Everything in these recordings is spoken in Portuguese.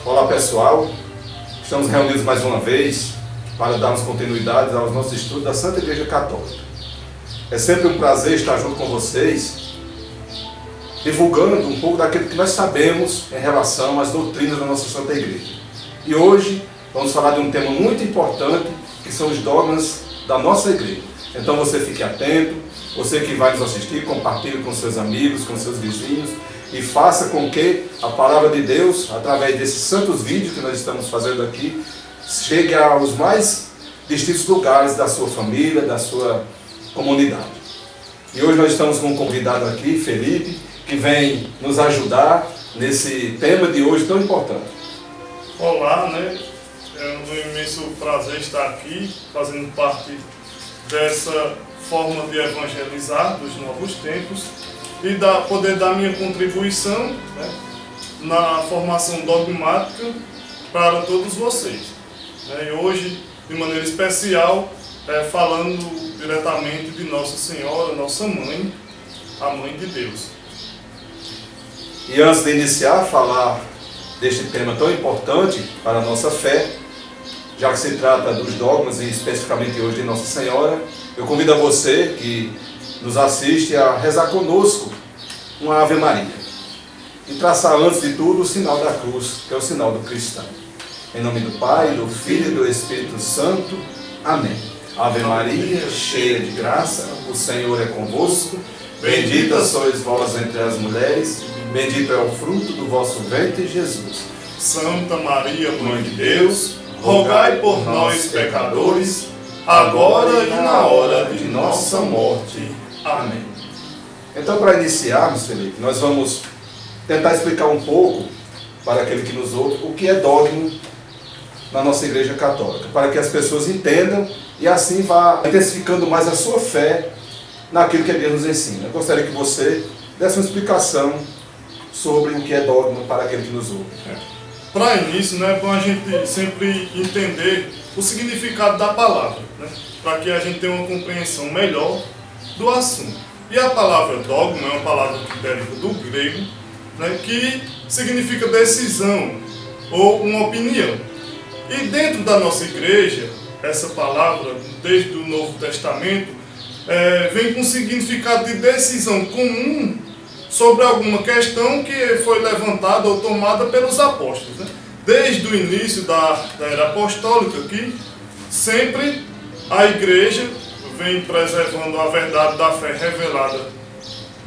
Olá pessoal, estamos reunidos mais uma vez para darmos continuidade aos nossos estudos da Santa Igreja Católica. É sempre um prazer estar junto com vocês, divulgando um pouco daquilo que nós sabemos em relação às doutrinas da nossa Santa Igreja. E hoje vamos falar de um tema muito importante, que são os dogmas da nossa Igreja. Então você fique atento, você que vai nos assistir, compartilhe com seus amigos, com seus vizinhos, e faça com que a palavra de Deus, através desses santos vídeos que nós estamos fazendo aqui, chegue aos mais distintos lugares da sua família, da sua comunidade. E hoje nós estamos com um convidado aqui, Felipe, que vem nos ajudar nesse tema de hoje tão importante. Olá, é um imenso prazer estar aqui, fazendo parte dessa forma de evangelizar dos novos tempos e poder dar minha contribuição na formação dogmática para todos vocês. E hoje, de maneira especial, falando diretamente de Nossa Senhora, nossa mãe, a Mãe de Deus. E antes de iniciar a falar deste tema tão importante para a nossa fé, já que se trata dos dogmas e especificamente hoje de Nossa Senhora, eu convido a você que nos assiste a rezar conosco uma Ave Maria e traçar antes de tudo o sinal da cruz, que é o sinal do cristão. Em nome do Pai, do Filho e do Espírito Santo. Amém. Ave Maria, cheia de graça, o Senhor é convosco. Bendita sois vós entre as mulheres, bendito é o fruto do vosso ventre, Jesus. Santa Maria, Mãe de Deus, rogai por nós, pecadores, agora e na hora de nossa morte. Amém. Então, para iniciarmos, Felipe, nós vamos tentar explicar um pouco para aquele que nos ouve o que é dogma na nossa Igreja Católica, para que as pessoas entendam e assim vá intensificando mais a sua fé naquilo que a Bíblia nos ensina. Eu gostaria que você desse uma explicação sobre o que é dogma para aquele que nos ouve. Para início, é bom a gente sempre entender o significado da palavra, para que a gente tenha uma compreensão melhor do assunto. E a palavra dogma é uma palavra que deriva do grego, que significa decisão ou uma opinião. E dentro da nossa igreja, essa palavra, desde o Novo Testamento, vem com significado de decisão comum sobre alguma questão que foi levantada ou tomada pelos apóstolos. Desde o início da era apostólica, que sempre a igreja vem preservando a verdade da fé revelada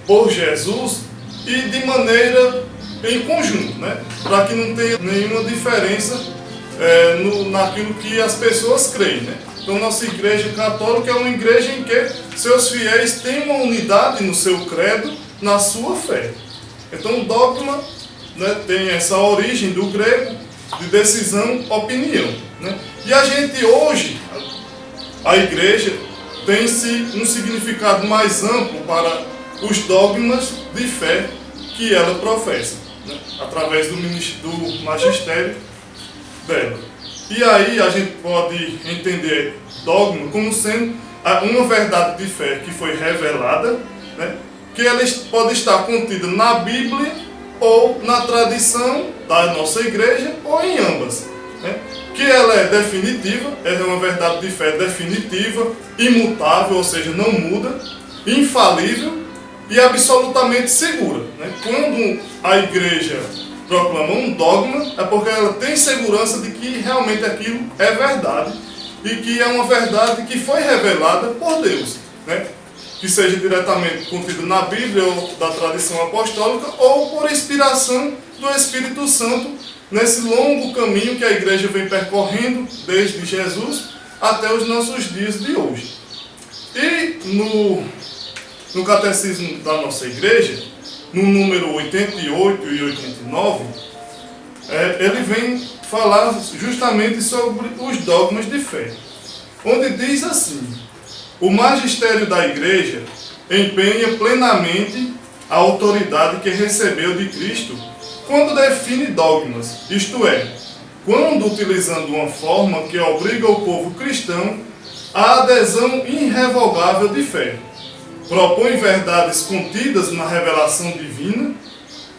por Jesus e de maneira em conjunto, para que não tenha nenhuma diferença naquilo que as pessoas creem. Então, nossa Igreja Católica é uma igreja em que seus fiéis têm uma unidade no seu credo, na sua fé. Então, o dogma tem essa origem do grego de decisão, opinião. E a gente hoje, a igreja, tem-se um significado mais amplo para os dogmas de fé que ela professa, através do magistério dela. E aí a gente pode entender dogma como sendo uma verdade de fé que foi revelada, que ela pode estar contida na Bíblia ou na tradição da nossa igreja ou em ambas. Que ela é definitiva, ela é uma verdade de fé definitiva, imutável, ou seja, não muda, infalível e absolutamente segura. Quando a igreja proclama um dogma, é porque ela tem segurança de que realmente aquilo é verdade e que é uma verdade que foi revelada por Deus, que seja diretamente contida na Bíblia ou da tradição apostólica ou por inspiração do Espírito Santo nesse longo caminho que a igreja vem percorrendo desde Jesus até os nossos dias de hoje. E no catecismo da nossa igreja, no número 88 e 89, ele vem falar justamente sobre os dogmas de fé, onde diz assim: o magistério da igreja empenha plenamente a autoridade que recebeu de Cristo quando define dogmas, isto é, quando utilizando uma forma que obriga o povo cristão à adesão irrevogável de fé, propõe verdades contidas na revelação divina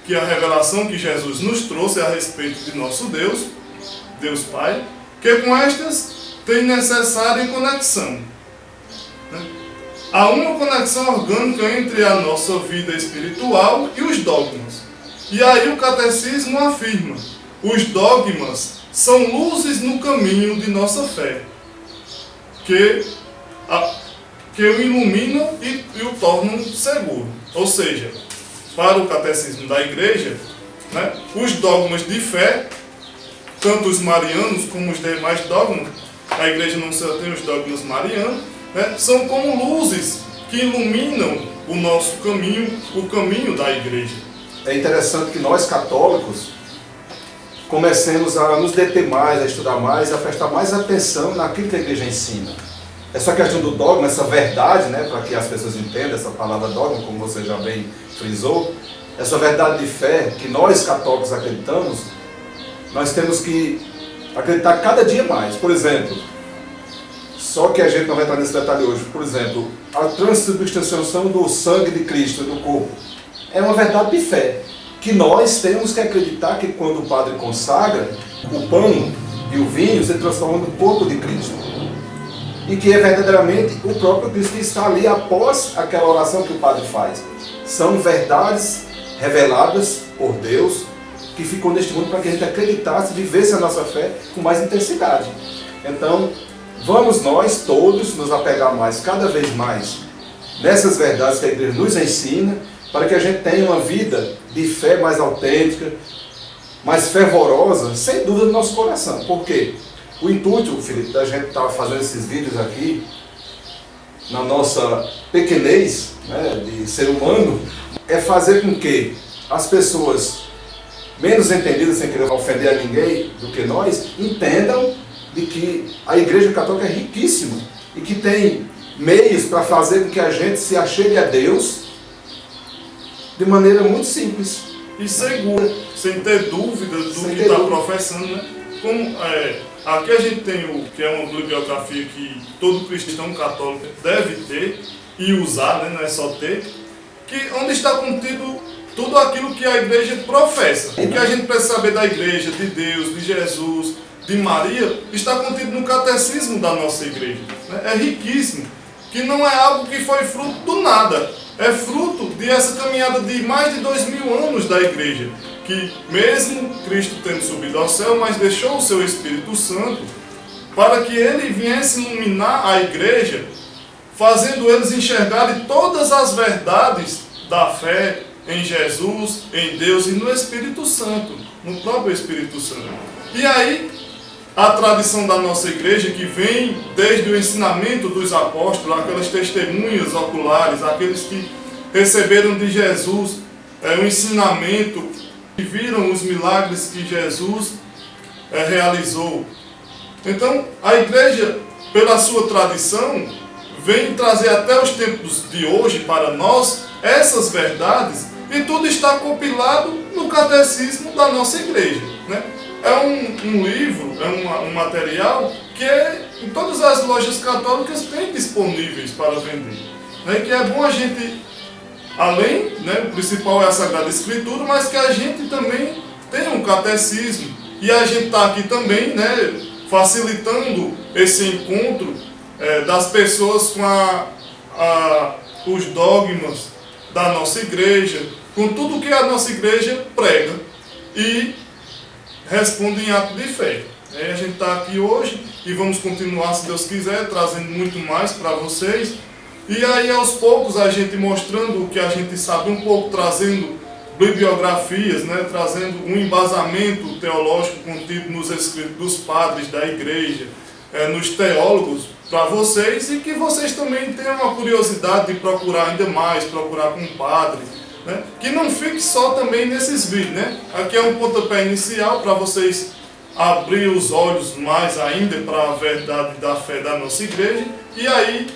que a revelação que Jesus nos trouxe a respeito de nosso Deus, Deus Pai, que com estas tem necessária conexão. Há uma conexão orgânica entre a nossa vida espiritual e os dogmas. E aí o catecismo afirma: os dogmas são luzes no caminho de nossa fé, que o iluminam e o tornam seguro. Ou seja, para o catecismo da igreja, né, os dogmas de fé, tanto os marianos como os demais dogmas, a igreja não só tem os dogmas marianos, né, são como luzes que iluminam o nosso caminho, o caminho da igreja. É interessante que nós católicos comecemos a nos deter mais, a estudar mais, a prestar mais atenção naquilo que a igreja ensina. Essa questão do dogma, essa verdade, né, para que as pessoas entendam essa palavra dogma, como você já bem frisou, essa verdade de fé que nós católicos acreditamos, nós temos que acreditar cada dia mais. Por exemplo, só que a gente não vai entrar nesse detalhe hoje, por exemplo, a transubstanciação do sangue de Cristo no corpo é uma verdade de fé, que nós temos que acreditar que quando o padre consagra, o pão e o vinho se transformam no corpo de Cristo. E que é verdadeiramente o próprio Cristo que está ali após aquela oração que o padre faz. São verdades reveladas por Deus que ficou neste mundo para que a gente acreditasse, vivesse a nossa fé com mais intensidade. Então, vamos nós todos nos apegar mais, cada vez mais, nessas verdades que a igreja nos ensina, para que a gente tenha uma vida de fé mais autêntica, mais fervorosa, sem dúvida no nosso coração. Por quê? O intuito, Felipe, da gente estar fazendo esses vídeos aqui, na nossa pequenez, né, de ser humano, é fazer com que as pessoas menos entendidas, sem querer ofender a ninguém do que nós, entendam de que a Igreja Católica é riquíssima e que tem meios para fazer com que a gente se achegue a Deus de maneira muito simples e segura, sem ter dúvida do que está professando, né? Como, aqui a gente tem o que é uma bibliografia que todo cristão católico deve ter e usar, né? Não é só ter, que onde está contido tudo aquilo que a igreja professa. O que a gente precisa saber da igreja, de Deus, de Jesus, de Maria, está contido no catecismo da nossa igreja. É riquíssimo, que não é algo que foi fruto do nada, é fruto dessa caminhada de mais de 2000 anos da igreja, que mesmo Cristo tendo subido ao céu, mas deixou o seu Espírito Santo para que ele viesse iluminar a igreja, fazendo eles enxergarem todas as verdades da fé em Jesus, em Deus e no Espírito Santo, no próprio Espírito Santo. E aí, a tradição da nossa igreja, que vem desde o ensinamento dos apóstolos, aquelas testemunhas oculares, aqueles que receberam de Jesus o ensinamento, que viram os milagres que Jesus realizou. Então, a igreja, pela sua tradição, vem trazer até os tempos de hoje para nós essas verdades, e tudo está compilado no catecismo da nossa igreja, né? É um livro, é um material que em todas as lojas católicas tem disponíveis para vender, né? Que é bom a gente, além, né, o principal é a Sagrada Escritura, mas que a gente também tem um catecismo, e a gente está aqui também, né, facilitando esse encontro das pessoas com os dogmas da nossa igreja, com tudo que a nossa igreja prega e responde em ato de fé. A gente está aqui hoje e vamos continuar, se Deus quiser, trazendo muito mais para vocês. E aí, aos poucos, a gente mostrando o que a gente sabe um pouco, trazendo bibliografias, né, trazendo um embasamento teológico contido nos escritos dos padres da igreja, nos teólogos, para vocês, e que vocês também tenham uma curiosidade de procurar ainda mais, procurar com um padre, né? Que não fique só também nesses vídeos, né? Aqui é um pontapé inicial para vocês abrir os olhos mais ainda para a verdade da fé da nossa igreja, e aí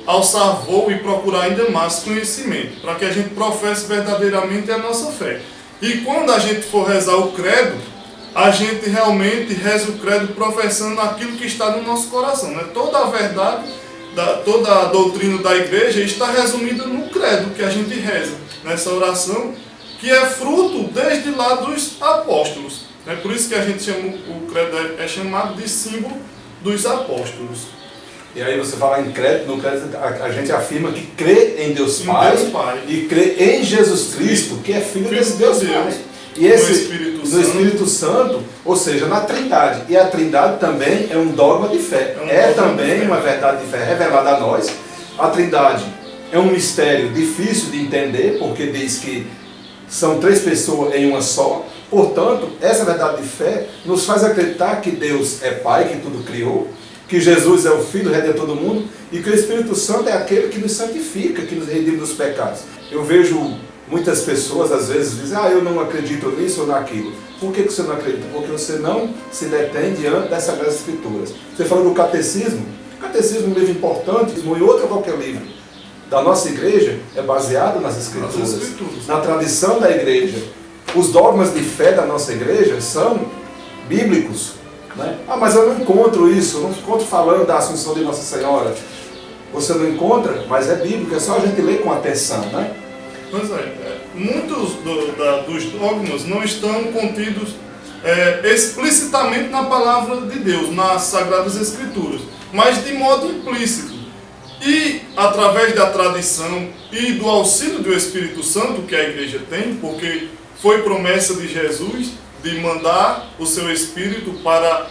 alçar voo e procurar ainda mais conhecimento, para que a gente professe verdadeiramente a nossa fé. E quando a gente for rezar o credo, a gente realmente reza o credo professando aquilo que está no nosso coração, né? Toda a verdade, toda a doutrina da igreja está resumida no credo que a gente reza, nessa oração, que é fruto desde lá dos apóstolos. É por isso que a gente chama, o credo é chamado de símbolo dos apóstolos. E aí você fala em credo, no credo a gente afirma que crê em Deus Pai, e crê em Jesus Cristo, que é filho desse Deus Pai. E esse, no Espírito Santo, ou seja, na Trindade. E a Trindade também é um dogma de fé. É também uma verdade de fé revelada a nós. A Trindade é um mistério difícil de entender, porque diz que são 3 pessoas em uma só. Portanto, essa verdade de fé nos faz acreditar que Deus é Pai, que tudo criou, que Jesus é o Filho, o Redentor do mundo, e que o Espírito Santo é aquele que nos santifica, que nos redime dos pecados. Eu vejo muitas pessoas, às vezes, dizem, eu não acredito nisso ou naquilo. Por que você não acredita? Porque você não se detém diante das Sagradas Escrituras. Você falou do catecismo. O catecismo é um livro importante, e outro qualquer livro da nossa igreja é baseado nas Escrituras, na tradição da igreja. Os dogmas de fé da nossa igreja são bíblicos. Né? Mas eu não encontro isso, eu não encontro falando da Assunção de Nossa Senhora. Você não encontra, mas é bíblico, é só a gente ler com atenção, né? Pois muitos dos dogmas não estão contidos explicitamente na palavra de Deus, nas Sagradas Escrituras, mas de modo implícito. E através da tradição e do auxílio do Espírito Santo que a igreja tem, porque foi promessa de Jesus de mandar o seu Espírito para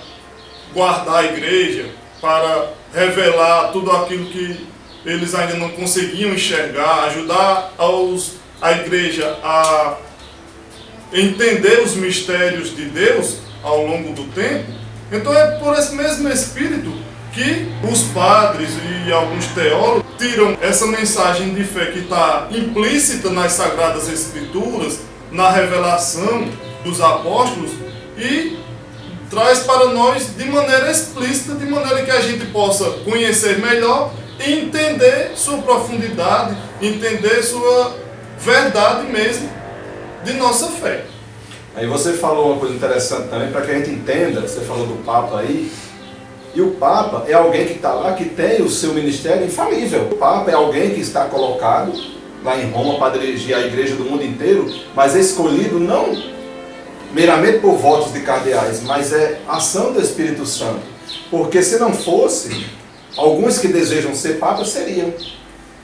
guardar a igreja, para revelar tudo aquilo que eles ainda não conseguiam enxergar, ajudar a igreja a entender os mistérios de Deus ao longo do tempo. Então é por esse mesmo Espírito que os padres e alguns teólogos tiram essa mensagem de fé que está implícita nas Sagradas Escrituras, na revelação dos apóstolos, e traz para nós de maneira explícita, de maneira que a gente possa conhecer melhor e entender sua profundidade, entender sua verdade mesmo de nossa fé. Aí você falou uma coisa interessante também, para que a gente entenda, você falou do Papa aí, e o Papa é alguém que está lá, que tem o seu ministério infalível. O Papa é alguém que está colocado lá em Roma para dirigir a igreja do mundo inteiro, mas é escolhido não meramente por votos de cardeais, mas é ação do Espírito Santo. Porque se não fosse, alguns que desejam ser Papa seriam,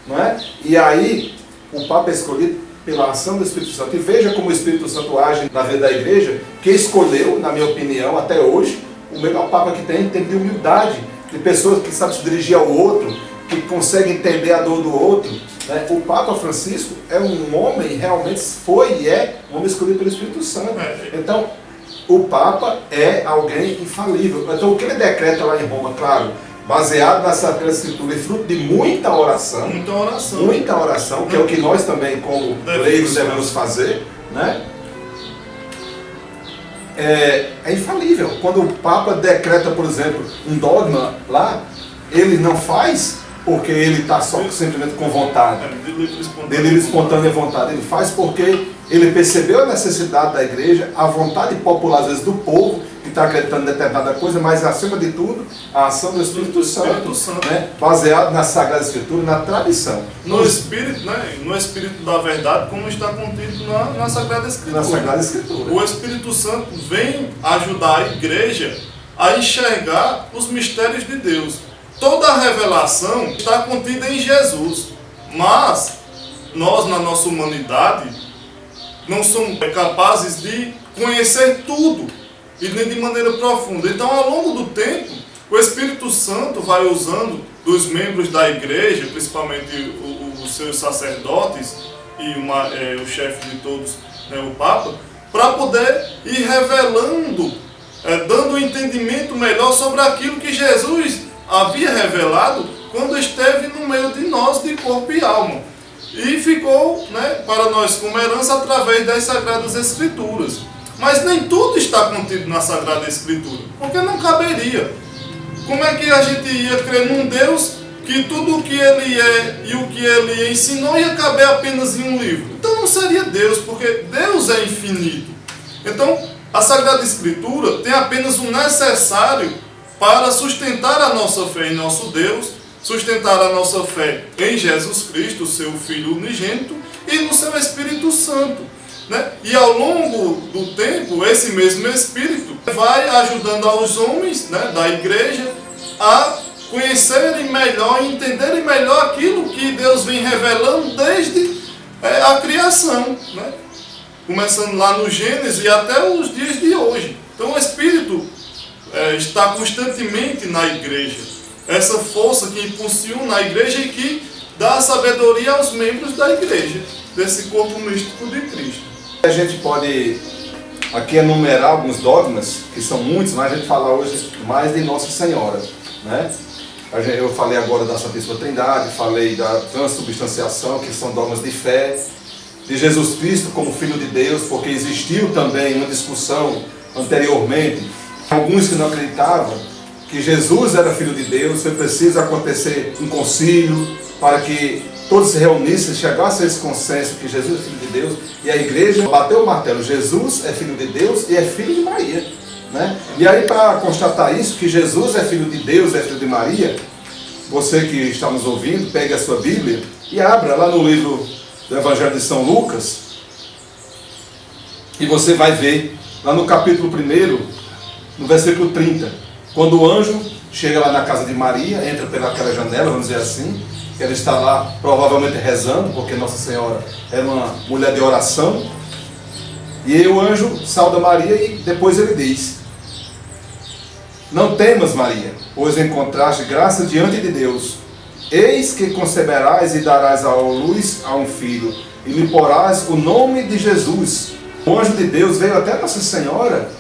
não é? E aí, o Papa é escolhido pela ação do Espírito Santo. E veja como o Espírito Santo age na vida da igreja, que escolheu, na minha opinião, até hoje, o melhor Papa que tem de humildade, de pessoas que sabem se dirigir ao outro, que conseguem entender a dor do outro. Né? O Papa Francisco é um homem, realmente foi e é um homem escolhido pelo Espírito Santo. Então, o Papa é alguém infalível. Então, o que ele decreta lá em Roma, claro, baseado na Sagrada Escritura e fruto de muita oração. Muita oração, que é o que nós também, como leigos, devemos fazer, né? É infalível. Quando o Papa decreta, por exemplo, um dogma lá, ele não faz porque ele está só simplesmente com vontade, de livre espontânea vontade. Ele faz porque ele percebeu a necessidade da igreja, a vontade popular, às vezes, do povo, que está acreditando em determinada coisa, mas, acima de tudo, a ação do Espírito Santo, né, baseado na Sagrada Escritura, na tradição. No Espírito, né, no Espírito da verdade, como está contido na Sagrada Escritura. Na Sagrada Escritura. O Espírito Santo vem ajudar a igreja a enxergar os mistérios de Deus. Toda a revelação está contida em Jesus, mas nós, na nossa humanidade, não somos capazes de conhecer tudo, e nem de maneira profunda. Então, ao longo do tempo, o Espírito Santo vai usando dos membros da igreja, principalmente os seus sacerdotes e o chefe de todos, né, o Papa, para poder ir revelando, dando um entendimento melhor sobre aquilo que Jesus havia revelado quando esteve no meio de nós, de corpo e alma. E ficou, né, para nós como herança através das Sagradas Escrituras. Mas nem tudo está contido na Sagrada Escritura, porque não caberia. Como é que a gente ia crer num Deus que tudo o que Ele é e o que Ele ensinou ia caber apenas em um livro? Então não seria Deus, porque Deus é infinito. Então a Sagrada Escritura tem apenas o necessário para sustentar a nossa fé em nosso Deus, sustentar a nossa fé em Jesus Cristo, seu Filho unigênito, e no seu Espírito Santo. né? E ao longo do tempo, esse mesmo Espírito vai ajudando aos homens, né, da igreja a conhecerem melhor e entenderem melhor aquilo que Deus vem revelando desde a criação, né? Começando lá no Gênesis e até os dias de hoje. Então o Espírito está constantemente na igreja. Essa força que impulsiona a igreja e que dá sabedoria aos membros da igreja, desse corpo místico de Cristo. A gente pode aqui enumerar alguns dogmas, que são muitos, mas a gente fala hoje mais de Nossa Senhora, né? Eu falei agora da Santíssima Trindade, falei da transubstanciação, que são dogmas de fé, de Jesus Cristo como Filho de Deus, porque existiu também uma discussão anteriormente, alguns que não acreditavam que Jesus era Filho de Deus, foi preciso acontecer um concílio para que todos se reunissem, chegassem a esse consenso que Jesus é Filho de Deus, e a igreja bateu o martelo, Jesus é Filho de Deus e é Filho de Maria, né? E aí, para constatar isso, que Jesus é Filho de Deus, é Filho de Maria, você que está nos ouvindo, pegue a sua Bíblia e abra lá no livro do Evangelho de São Lucas, e você vai ver, lá no capítulo 1, no versículo 30, quando o anjo chega lá na casa de Maria, entra pelaquela janela, vamos dizer assim, ela está lá provavelmente rezando, porque Nossa Senhora era uma mulher de oração, e aí o anjo sauda Maria e depois ele diz: não temas, Maria, pois encontraste graça diante de Deus. Eis que conceberás e darás à luz a um filho, e lhe porás o nome de Jesus. O anjo de Deus veio até Nossa Senhora,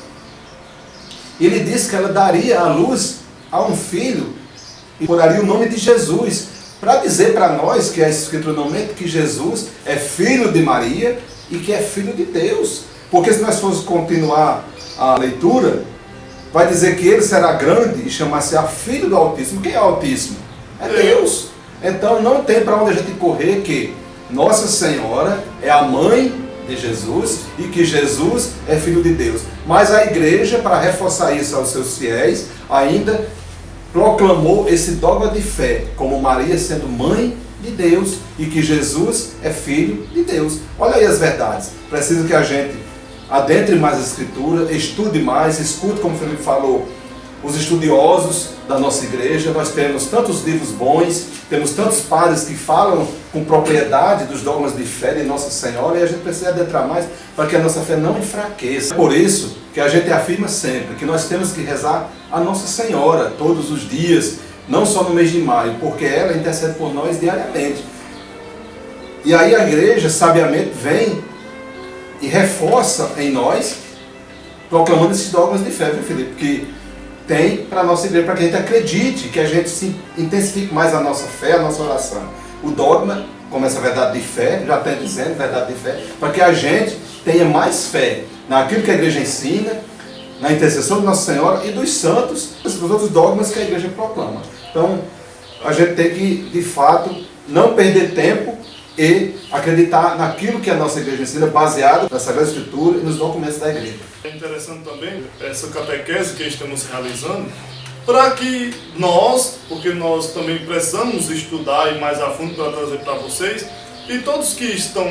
e ele disse que ela daria à luz a um filho, e poraria o nome de Jesus, para dizer para nós, que é escrito no momento, que Jesus é filho de Maria, e que é filho de Deus. Porque se nós formos continuar a leitura, vai dizer que ele será grande e chamar-se a Filho do Altíssimo. Quem é o Altíssimo? É Deus. Então não tem para onde a gente correr, que Nossa Senhora é a mãe de Jesus e que Jesus é Filho de Deus. Mas a igreja, para reforçar isso aos seus fiéis, ainda proclamou esse dogma de fé, como Maria sendo mãe de Deus e que Jesus é Filho de Deus. Olha aí as verdades. Precisa que a gente adentre mais a Escritura, estude mais, escute, como o Felipe falou, os estudiosos da nossa igreja. Nós temos tantos livros bons, temos tantos padres que falam com propriedade dos dogmas de fé de Nossa Senhora, e a gente precisa adentrar mais para que a nossa fé não enfraqueça. Por isso que a gente afirma sempre que nós temos que rezar a Nossa Senhora todos os dias, não só no mês de maio, porque ela intercede por nós diariamente. E aí a igreja sabiamente vem e reforça em nós, proclamando esses dogmas de fé, viu, Felipe? Que tem para a nossa igreja, para que a gente acredite, que a gente se intensifique mais a nossa fé, a nossa oração. O dogma, como essa verdade de fé, já está dizendo, verdade de fé, para que a gente tenha mais fé naquilo que a igreja ensina, na intercessão de Nossa Senhora e dos santos, dos outros dogmas que a igreja proclama. Então, a gente tem que, de fato, não perder tempo e acreditar naquilo que a nossa igreja ensina, baseado na Sagrada Escritura e nos documentos da igreja. É interessante também essa catequese que estamos realizando, para que nós, porque nós também precisamos estudar e mais a fundo para trazer para vocês, e todos que estão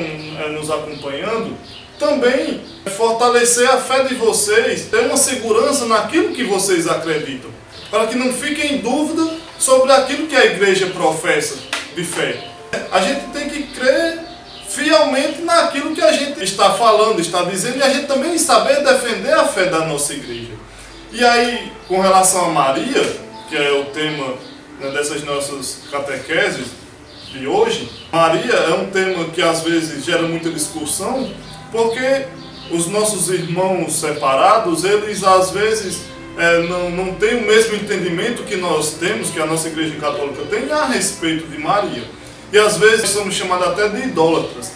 nos acompanhando, também fortalecer a fé de vocês, ter uma segurança naquilo que vocês acreditam, para que não fiquem em dúvida sobre aquilo que a igreja professa de fé. A gente tem que crer fielmente naquilo que a gente está falando, está dizendo, e a gente também saber defender a fé da nossa igreja. E aí, com relação a Maria, que é o tema, né, dessas nossas catequeses de hoje, Maria é um tema que às vezes gera muita discussão, porque os nossos irmãos separados, eles às vezes não têm o mesmo entendimento que nós temos, que a nossa igreja católica tem, a respeito de Maria. E às vezes somos chamados até de idólatras.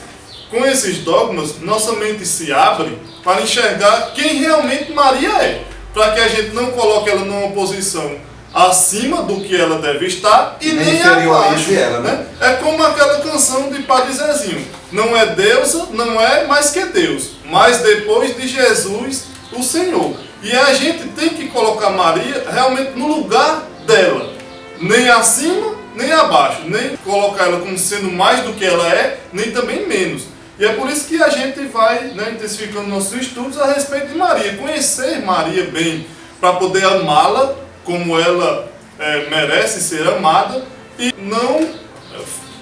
Com esses dogmas, nossa mente se abre para enxergar quem realmente Maria é, para que a gente não coloque ela numa posição acima do que ela deve estar e nem abaixo. Ela, né? É como aquela canção de Padre Zezinho: não é deusa, não é mais que Deus, mas depois de Jesus, o Senhor. E a gente tem que colocar Maria realmente no lugar dela, nem acima nem abaixo, nem colocar ela como sendo mais do que ela é, nem também menos. E é por isso que a gente vai, né, intensificando nossos estudos a respeito de Maria. Conhecer Maria bem, para poder amá-la como ela merece ser amada, e não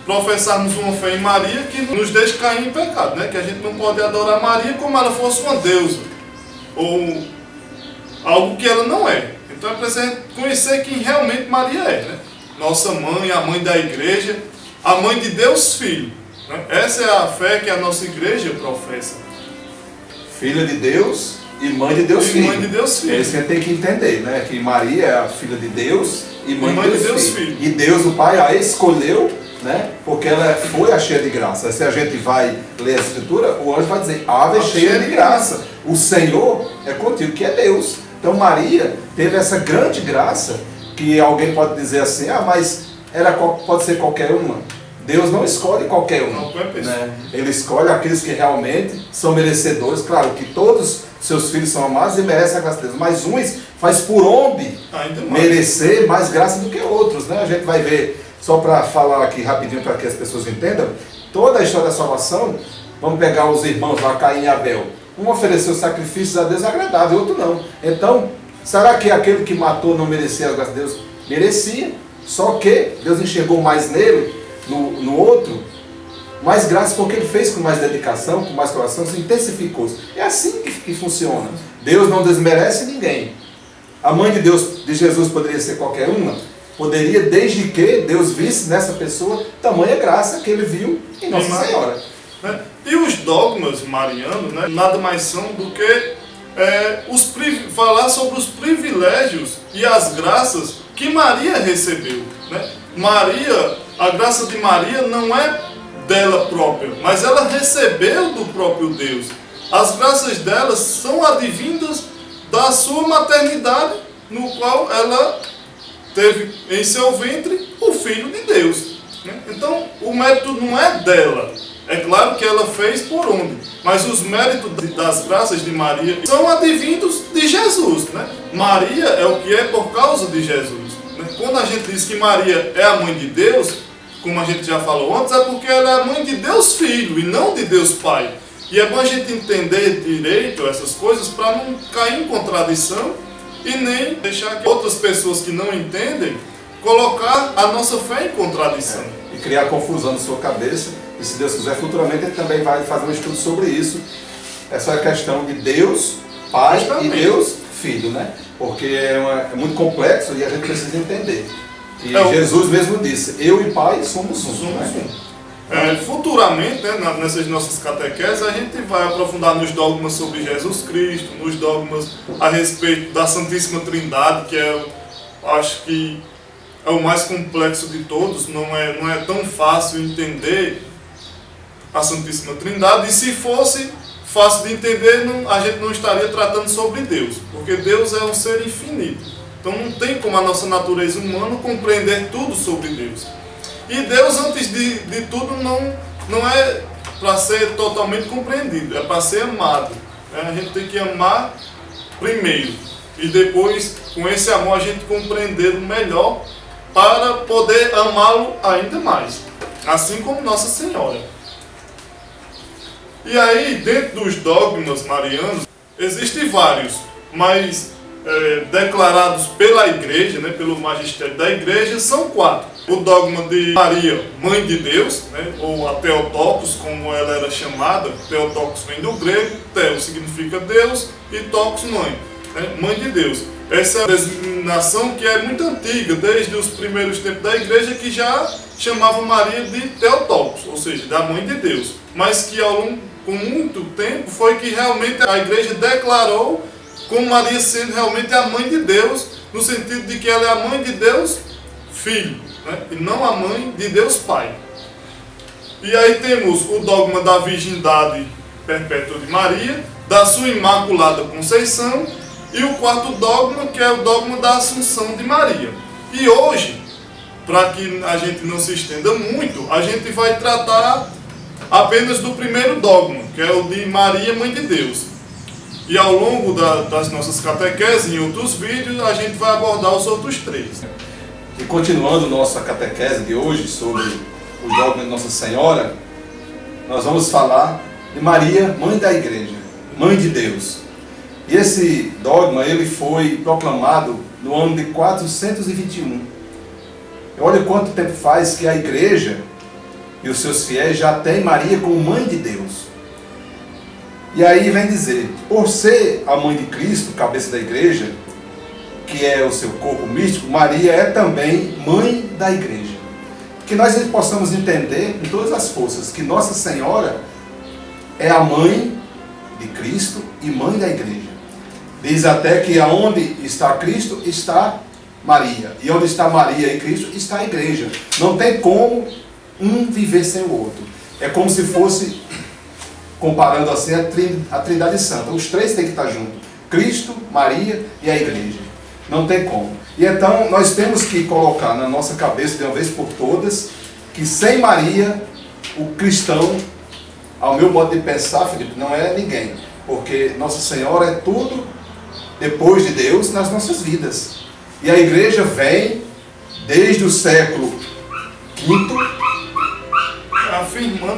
professarmos uma fé em Maria que nos deixe cair em pecado, né? Que a gente não pode adorar Maria como ela fosse uma deusa, ou algo que ela não é. Então é preciso conhecer quem realmente Maria é, né? Nossa mãe, a mãe da igreja, a mãe de Deus Filho, né? Essa é a fé que a nossa igreja professa. Filha de Deus e mãe de Deus Filho. Mãe de Deus Filho. É isso que a gente tem que entender, né? Que Maria é a filha de Deus e mãe de Deus Filho. E Deus, o Pai, a escolheu, né? Porque ela foi a cheia de graça. Se a gente vai ler a Escritura, o anjo vai dizer, ave cheia de graça. O Senhor é contigo, que é Deus. Então Maria teve essa grande graça, que alguém pode dizer assim, mas pode ser qualquer uma. Deus não escolhe qualquer um, né? Ele escolhe aqueles que realmente são merecedores. Claro que todos seus filhos são amados e merecem a graça de Deus, mas uns faz por onde merecer mais graça do que outros, né? A gente vai ver, só para falar aqui rapidinho para que as pessoas entendam, toda a história da salvação, vamos pegar os irmãos lá, Caim e Abel. Um ofereceu sacrifícios a Deus agradável, outro não. Então, será que aquele que matou não merecia a graça de Deus? Merecia, só que Deus enxergou mais nele, no outro, mais graça, porque ele fez com mais dedicação, com mais coração, se intensificou. É assim que funciona. Deus não desmerece ninguém. A mãe de Deus, de Jesus, poderia ser qualquer uma? Poderia, desde que Deus visse nessa pessoa tamanha graça que ele viu em Nossa Senhora. E os dogmas marianos, né, nada mais são do que falar sobre os privilégios e as graças que Maria recebeu, né? A graça de Maria não é dela própria, mas ela recebeu do próprio Deus. As graças dela são advindas da sua maternidade, no qual ela teve em seu ventre o Filho de Deus, né? Então o mérito não é dela. É claro que ela fez por onde, mas os méritos das graças de Maria são advindos de Jesus, né? Maria é o que é por causa de Jesus, né? Quando a gente diz que Maria é a mãe de Deus, como a gente já falou antes, é porque ela é a mãe de Deus Filho e não de Deus Pai. E é bom a gente entender direito essas coisas para não cair em contradição e nem deixar que outras pessoas que não entendem colocar a nossa fé em contradição. E criar confusão na sua cabeça. E se Deus quiser, futuramente ele também vai fazer um estudo sobre isso. Essa questão de Deus Pai e Deus Filho, né? Porque é muito complexo e a gente precisa entender. E Jesus mesmo disse, eu e Pai somos um. Futuramente, né, nessas nossas catequeses, a gente vai aprofundar nos dogmas sobre Jesus Cristo, nos dogmas a respeito da Santíssima Trindade, que acho que é o mais complexo de todos. Não é tão fácil entender a Santíssima Trindade, e se fosse fácil de entender, a gente não estaria tratando sobre Deus, porque Deus é um ser infinito. Então não tem como a nossa natureza humana compreender tudo sobre Deus. E Deus, antes de tudo, não é para ser totalmente compreendido, é para ser amado. A gente tem que amar primeiro, e depois, com esse amor, a gente compreender melhor para poder amá-lo ainda mais, assim como Nossa Senhora. E aí, dentro dos dogmas marianos, existem vários, mas declarados pela igreja, né, pelo magistério da igreja, são 4. O dogma de Maria, mãe de Deus, né, ou a Theotokos, como ela era chamada. Theotokos vem do grego, Theo significa Deus e Tokos, mãe, né, mãe de Deus. Essa é uma designação que é muito antiga, desde os primeiros tempos da igreja, que já chamava Maria de Theotokos, ou seja, da mãe de Deus. Mas que com muito tempo foi que realmente a igreja declarou como Maria sendo realmente a mãe de Deus, no sentido de que ela é a mãe de Deus Filho, né? E não a mãe de Deus Pai. E aí temos o dogma da virgindade perpétua de Maria, da sua imaculada conceição, e o 4º dogma, que é o dogma da Assunção de Maria. E hoje, para que a gente não se estenda muito, a gente vai tratar apenas do primeiro dogma, que é o de Maria, mãe de Deus. E ao longo das nossas catequeses, em outros vídeos, a gente vai abordar os outros 3. E continuando nossa catequese de hoje sobre o dogma de Nossa Senhora, nós vamos falar de Maria, mãe da igreja, mãe de Deus. E esse dogma, ele foi proclamado no ano de 421. Olha quanto tempo faz que a igreja e os seus fiéis já têm Maria como mãe de Deus. E aí vem dizer, por ser a mãe de Cristo, cabeça da igreja, que é o seu corpo místico, Maria é também mãe da igreja. Que nós possamos entender com todas as forças que Nossa Senhora é a mãe de Cristo e mãe da igreja. Diz até que aonde está Cristo, está Maria. E onde está Maria e Cristo, está a igreja. Não tem como um viver sem o outro. É como se fosse, comparando assim, a Trindade Santa. Os três têm que estar juntos. Cristo, Maria e a igreja. Não tem como. E então nós temos que colocar na nossa cabeça, de uma vez por todas, que sem Maria, o cristão, ao meu modo de pensar, Felipe, não é ninguém. Porque Nossa Senhora é tudo depois de Deus nas nossas vidas. E a igreja vem desde o século V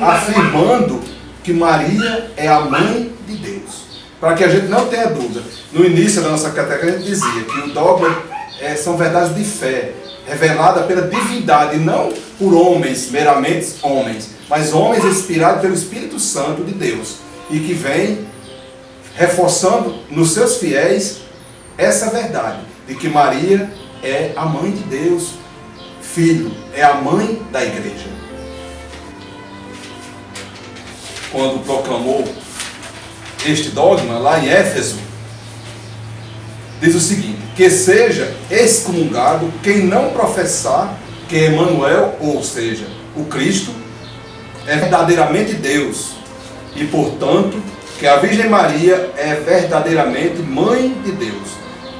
afirmando que Maria é a mãe de Deus. Para que a gente não tenha dúvida. No início da nossa catequese a gente dizia que o dogma são verdades de fé, revelada pela divindade, e não por homens, meramente homens, mas homens inspirados pelo Espírito Santo de Deus. E que vem reforçando nos seus fiéis essa verdade, de que Maria é a mãe de Deus, Filho, é a mãe da igreja. Quando proclamou este dogma, lá em Éfeso, diz o seguinte, que seja excomungado quem não professar que Emanuel, ou seja, o Cristo, é verdadeiramente Deus, e portanto, que a Virgem Maria é verdadeiramente mãe de Deus,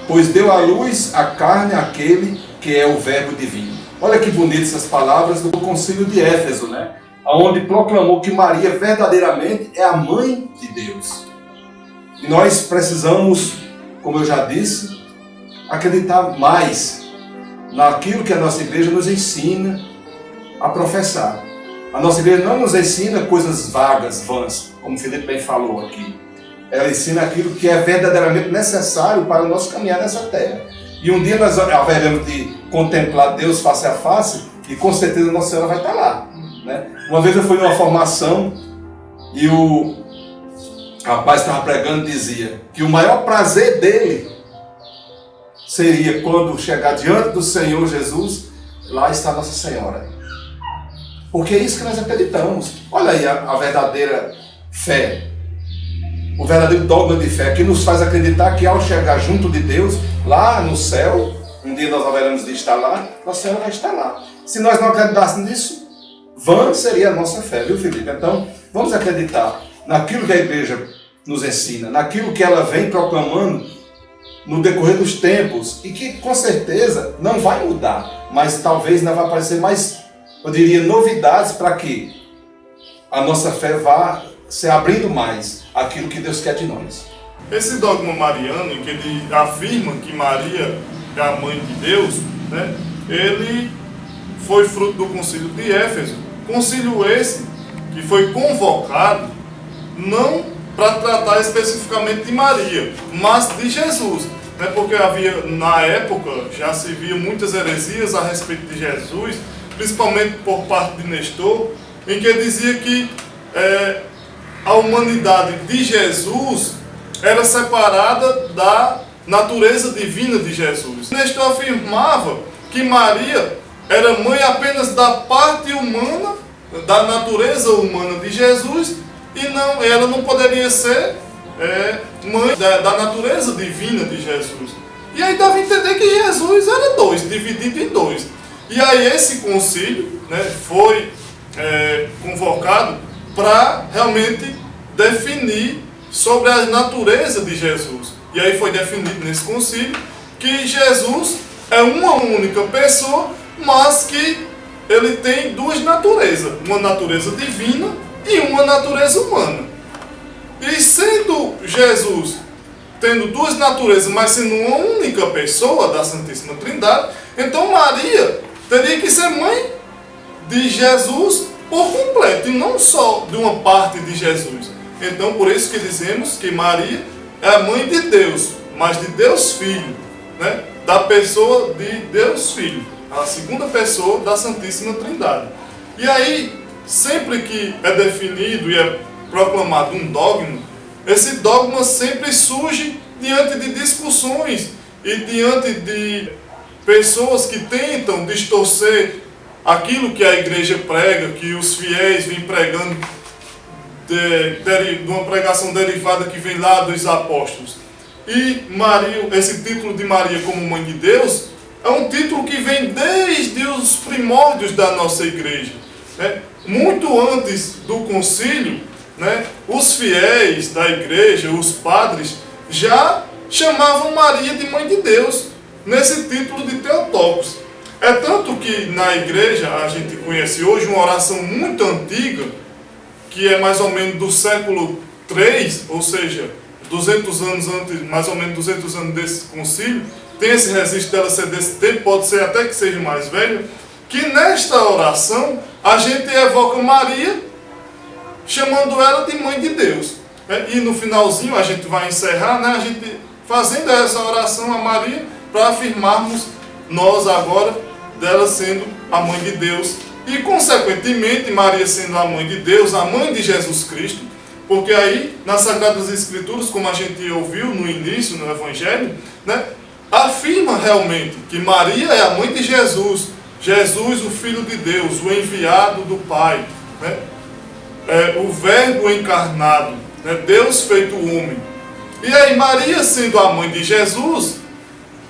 pois deu à luz a carne aquele que é o Verbo divino. Olha que bonitas essas palavras do Concílio de Éfeso, né? Onde proclamou que Maria verdadeiramente é a mãe de Deus. E nós precisamos, como eu já disse, acreditar mais naquilo que a nossa igreja nos ensina a professar. A nossa igreja não nos ensina coisas vagas, vãs, como o Felipe bem falou aqui. Ela ensina aquilo que é verdadeiramente necessário para o nosso caminhar nessa terra. E um dia nós haveremos de contemplar Deus face a face, e com certeza Nossa Senhora vai estar lá, né? Uma vez eu fui numa formação e o rapaz estava pregando e dizia que o maior prazer dele seria quando chegar diante do Senhor Jesus, lá está Nossa Senhora. Porque é isso que nós acreditamos. Olha aí a verdadeira fé. O verdadeiro dogma de fé que nos faz acreditar que ao chegar junto de Deus, lá no céu, um dia nós haveremos de estar lá, Nossa Senhora vai estar lá. Se nós não acreditássemos nisso, vã seria a nossa fé, viu, Felipe? Então, vamos acreditar naquilo que a igreja nos ensina, naquilo que ela vem proclamando no decorrer dos tempos, e que com certeza não vai mudar, mas talvez não vai aparecer mais, eu diria, novidades para que a nossa fé vá se abrindo mais aquilo que Deus quer de nós. Esse dogma mariano, em que ele afirma que Maria é a mãe de Deus, né, ele foi fruto do concílio de Éfeso. Concílio esse que foi convocado não para tratar especificamente de Maria, mas de Jesus. Né, porque havia, na época, já se via muitas heresias a respeito de Jesus, principalmente por parte de Nestor, em que dizia que a humanidade de Jesus era separada da natureza divina de Jesus. Nestor afirmava que Maria era mãe apenas da parte humana, da natureza humana de Jesus, e ela não poderia ser mãe da natureza divina de Jesus. E aí dava a entender que Jesus era dois, dividido em dois. E aí esse concílio, né, foi convocado para realmente definir sobre a natureza de Jesus. E aí foi definido nesse concílio que Jesus é uma única pessoa, mas que ele tem duas naturezas, uma natureza divina e uma natureza humana. E sendo Jesus tendo duas naturezas, mas sendo uma única pessoa da Santíssima Trindade, então Maria teria que ser mãe de Jesus por completo, e não só de uma parte de Jesus. Então, por isso que dizemos que Maria é a mãe de Deus, mas de Deus Filho, né? Da pessoa de Deus Filho, a segunda pessoa da Santíssima Trindade. E aí, sempre que é definido e é proclamado um dogma, esse dogma sempre surge diante de discussões e diante de pessoas que tentam distorcer aquilo que a igreja prega, que os fiéis vêm pregando de uma pregação derivada que vem lá dos apóstolos. E Maria, esse título de Maria como Mãe de Deus é um título que vem desde os primórdios da nossa igreja, né? Muito antes do concílio, né, os fiéis da igreja, os padres, já chamavam Maria de Mãe de Deus, nesse título de Theotokos. É tanto que na igreja a gente conhece hoje uma oração muito antiga, que é mais ou menos do século III, ou seja, 200 anos antes, mais ou menos 200 anos desse concílio, tem esse registro dela ser desse tempo, pode ser até que seja mais velho, que nesta oração a gente evoca Maria, chamando ela de Mãe de Deus. E no finalzinho a gente vai encerrar, né, a gente fazendo essa oração a Maria, para afirmarmos nós agora dela sendo a Mãe de Deus. E consequentemente Maria sendo a Mãe de Deus, a Mãe de Jesus Cristo, porque aí nas Sagradas Escrituras, como a gente ouviu no início, no Evangelho, né, afirma realmente que Maria é a Mãe de Jesus, Jesus, o Filho de Deus, o enviado do Pai, né? O Verbo encarnado, né? Deus feito homem. E aí Maria sendo a mãe de Jesus,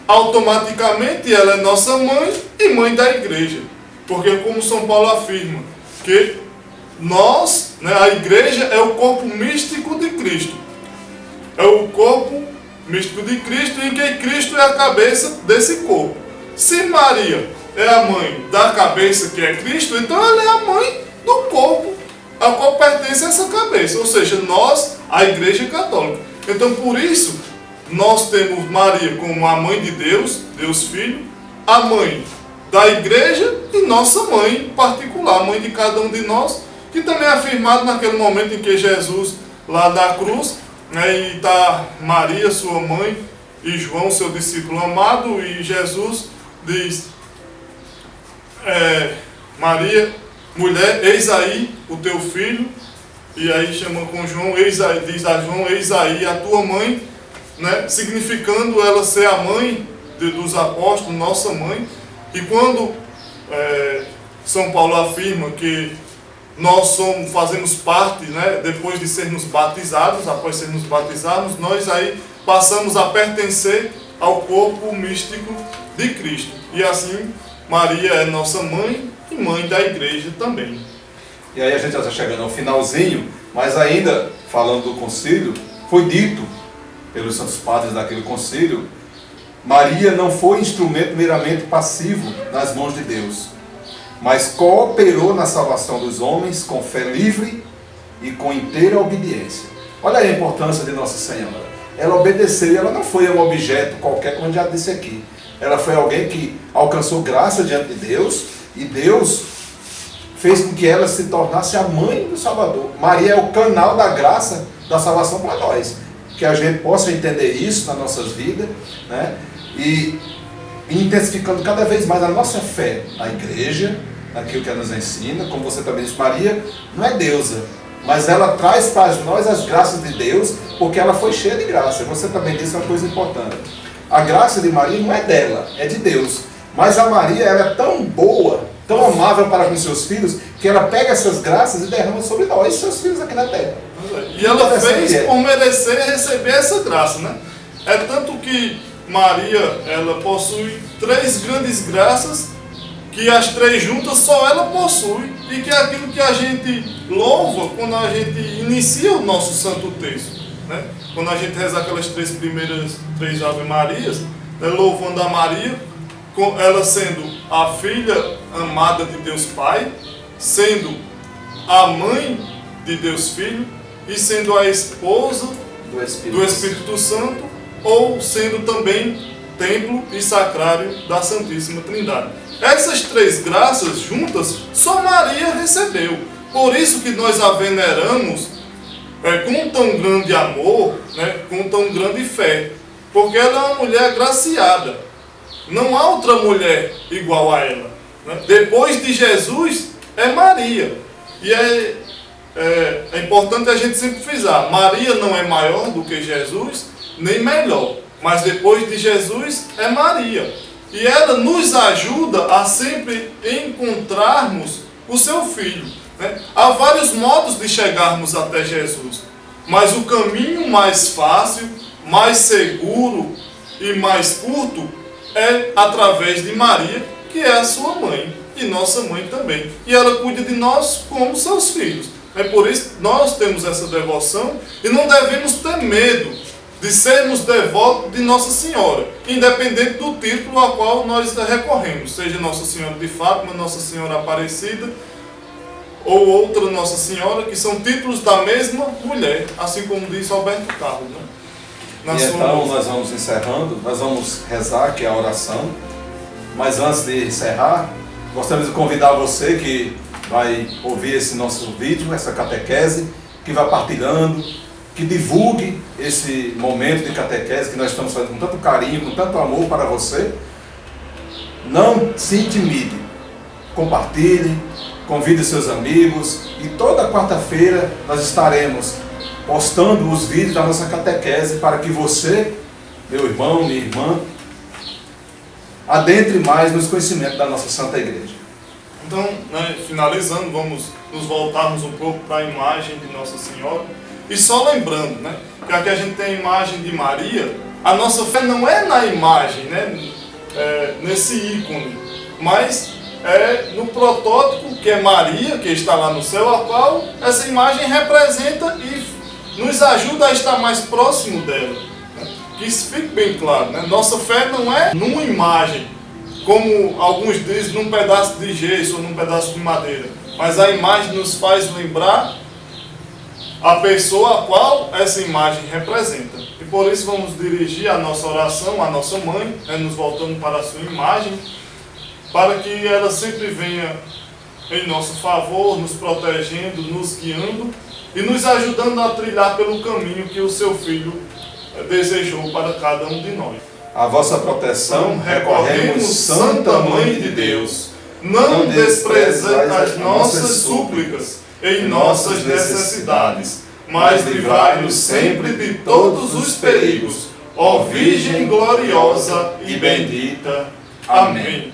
automaticamente ela é nossa mãe e mãe da igreja. Porque como São Paulo afirma, que nós, né, a igreja é o corpo místico de Cristo. É o corpo místico de Cristo em que Cristo é a cabeça desse corpo. Se Maria é a mãe da cabeça que é Cristo, então ela é a mãe do corpo a qual pertence essa cabeça, ou seja, nós, a Igreja Católica. Então, por isso, nós temos Maria como a mãe de Deus, Deus Filho, a mãe da Igreja e nossa mãe particular, a mãe de cada um de nós, que também é afirmado naquele momento em que Jesus, lá da cruz, né, e está Maria, sua mãe, e João, seu discípulo amado, e Jesus diz, Maria, mulher, eis aí o teu filho, e aí chama com João, eis aí, diz a João, eis aí a tua mãe, né, significando ela ser a mãe dos apóstolos, nossa mãe. E quando São Paulo afirma que nós fazemos parte, né, depois de sermos batizados, após sermos batizados, nós aí passamos a pertencer ao corpo místico de Cristo. E assim, Maria é nossa mãe e mãe da igreja também. E aí a gente já está chegando ao finalzinho, mas ainda falando do concílio, foi dito pelos santos padres daquele concílio, Maria não foi instrumento meramente passivo nas mãos de Deus, mas cooperou na salvação dos homens com fé livre e com inteira obediência. Olha aí a importância de Nossa Senhora. Ela obedeceu e ela não foi um objeto qualquer, como já disse aqui. Ela foi alguém que alcançou graça diante de Deus e Deus fez com que ela se tornasse a mãe do Salvador. Maria é o canal da graça da salvação para nós. Que a gente possa entender isso nas nossas vidas, né? E intensificando cada vez mais a nossa fé na igreja, naquilo que ela nos ensina. Como você também disse, Maria não é deusa, mas ela traz para nós as graças de Deus, porque ela foi cheia de graça. Você também disse uma coisa importante. A graça de Maria não é dela, é de Deus. Mas a Maria, ela é tão boa, tão amável para com seus filhos, que ela pega essas graças e derrama sobre nós, seus filhos aqui na terra. E ela fez por merecer receber essa graça, né? É tanto que Maria, ela possui 3 grandes graças, que as 3 juntas só ela possui, e que é aquilo que a gente louva quando a gente inicia o nosso Santo Terço, né? Quando a gente reza aquelas 3 primeiras 3 Ave Marias, né, louvando a Maria, ela sendo a filha amada de Deus Pai, sendo a mãe de Deus Filho, e sendo a esposa do Espírito Santo, ou sendo também templo e sacrário da Santíssima Trindade. Essas 3 graças juntas, só Maria recebeu. Por isso que nós a veneramos com tão grande amor, né, com tão grande fé. Porque ela é uma mulher agraciada. Não há outra mulher igual a ela, né? Depois de Jesus é Maria. E é importante a gente sempre frisar, Maria não é maior do que Jesus, nem melhor. Mas depois de Jesus é Maria. E ela nos ajuda a sempre encontrarmos o seu filho, né? Há vários modos de chegarmos até Jesus. Mas o caminho mais fácil, mais seguro e mais curto é através de Maria, que é a sua mãe e nossa mãe também. E ela cuida de nós como seus filhos. É por isso que nós temos essa devoção e não devemos ter medo de sermos devotos de Nossa Senhora, independente do título ao qual nós recorremos, seja Nossa Senhora de Fátima, Nossa Senhora Aparecida ou outra Nossa Senhora, que são títulos da mesma mulher, assim como diz Alberto Carlos, né? E então nós vamos encerrando, nós vamos rezar, que é a oração. Mas antes de encerrar, gostaria de convidar você que vai ouvir esse nosso vídeo, essa catequese, que vai partilhando, que divulgue esse momento de catequese que nós estamos fazendo com tanto carinho, com tanto amor para você. Não se intimide, compartilhe, convide seus amigos e toda quarta-feira nós estaremos postando os vídeos da nossa catequese para que você, meu irmão, minha irmã, adentre mais nos conhecimentos da nossa Santa Igreja. Então, né, finalizando, vamos nos voltarmos um pouco para a imagem de Nossa Senhora. E só lembrando, né, que aqui a gente tem a imagem de Maria. A nossa fé não é na imagem, né, nesse ícone, mas é no protótipo que é Maria, que está lá no céu, a qual essa imagem representa e nos ajuda a estar mais próximo dela. Né? Que isso fique bem claro, né? Nossa fé não é numa imagem, como alguns dizem, num pedaço de gesso ou num pedaço de madeira, mas a imagem nos faz lembrar a pessoa a qual essa imagem representa. E por isso vamos dirigir a nossa oração à nossa mãe, né, nos voltando para a sua imagem, para que ela sempre venha em nosso favor, nos protegendo, nos guiando e nos ajudando a trilhar pelo caminho que o seu Filho desejou para cada um de nós. A vossa proteção recorremos, Santa Mãe de Deus. Não desprezai as nossas súplicas em nossas necessidades, mas livrai-nos sempre de todos os perigos, ó Virgem gloriosa e bendita. Amém.